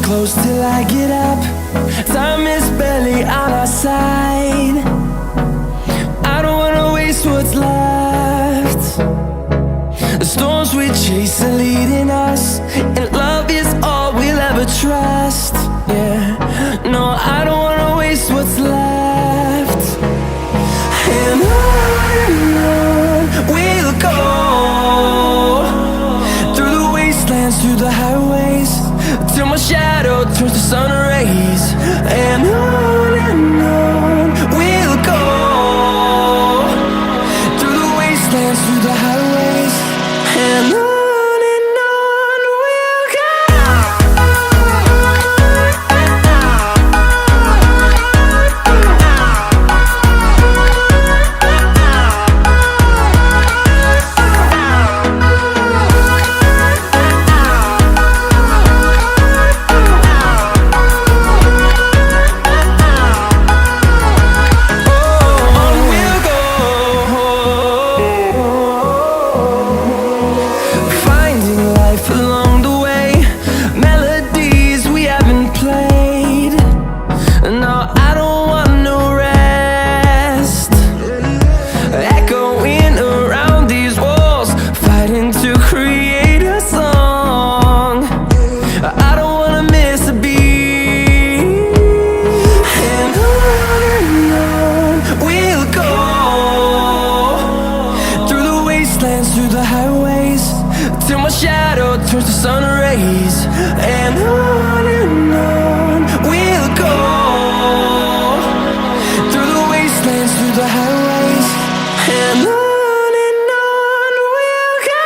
close till I get up. Time is barely on our side. I don't wanna waste what's left. The storms we chase are leading us, and love is all we'll ever trust. Yeah, no, I don't wanna waste what's left. And on we'll go, through the wastelands, through the highways, till my shadow turns to sun rays. And on we'll go, through the wastelands, through the highways, and on we'll go. Through the highways, till my shadow turns to sun rays. And on we'll go, through the wastelands, through the highways, and on we'll go.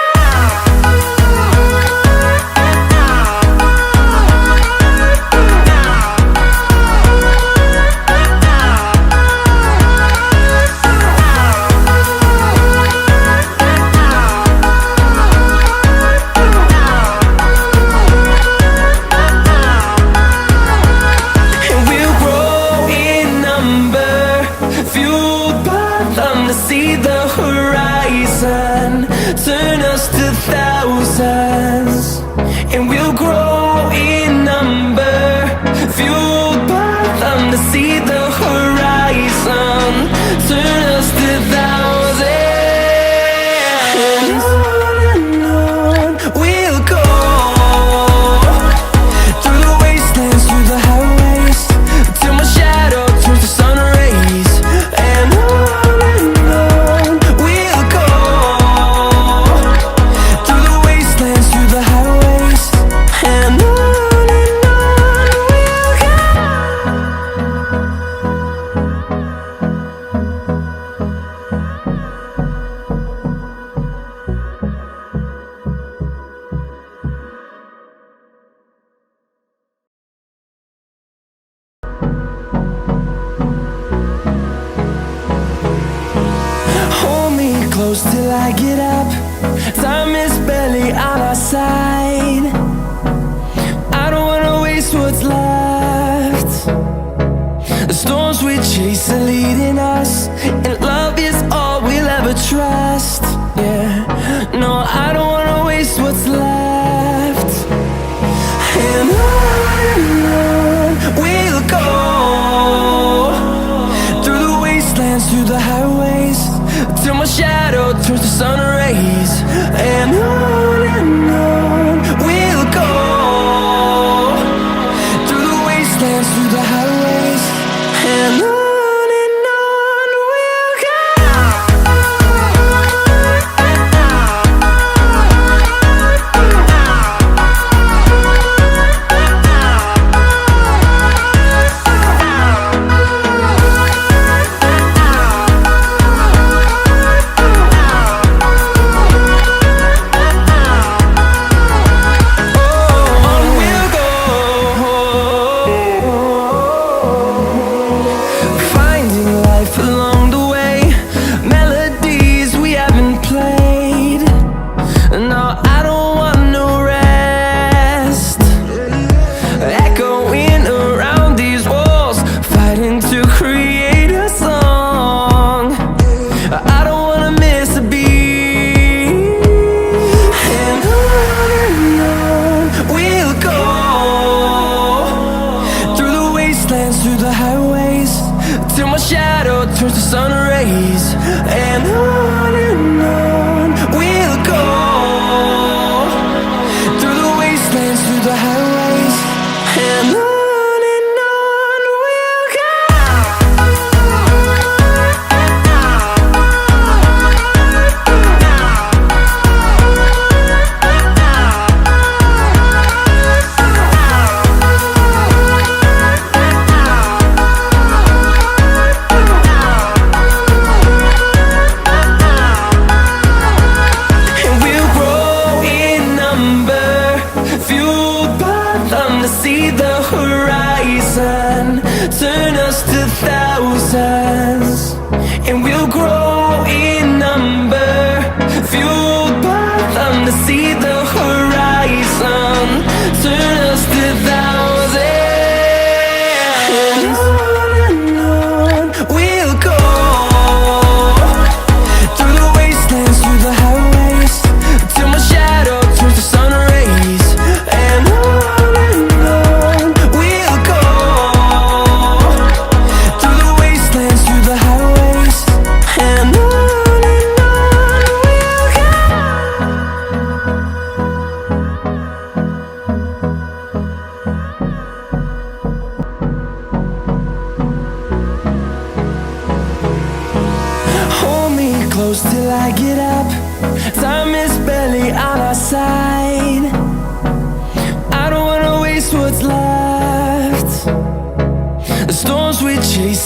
See the horizon turn us to thousands, and we'll grow in number, fueled by them. To see the horizon turn us to thousands, and on we'll go, through the wastelands, through the highways, till my shadow turns to sun rays. And close till I get up. Time is barely on our side. I don't wanna waste what's left. The storms we chase are leading us, and love is all we'll ever trust. Yeah, no, I don't wanna waste what's left. And on we'll go, through the wastelands, through the highways, till my shadow turns to sun rays. And on we'll go, through the wastelands, through the highways, and on.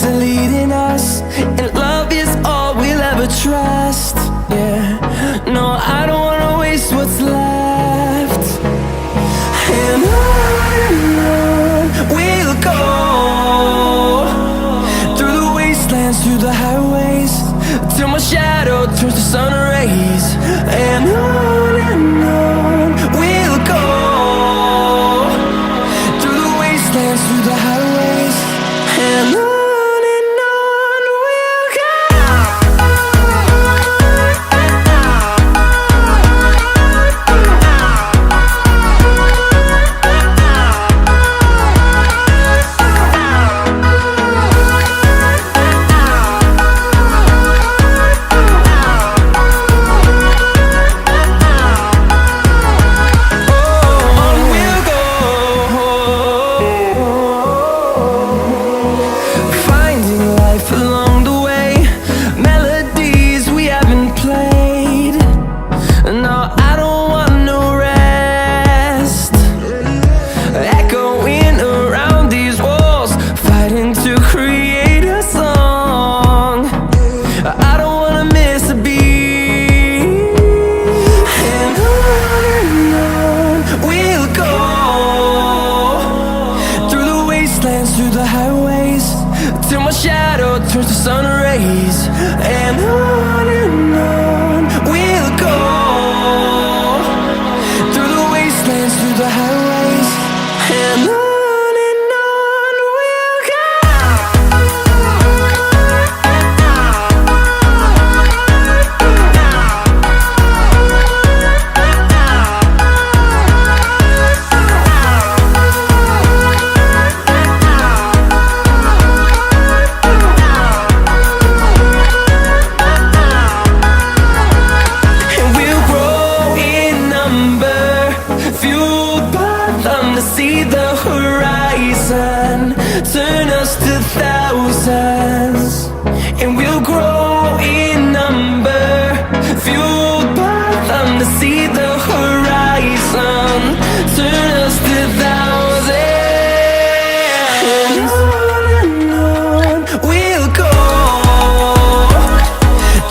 are leading us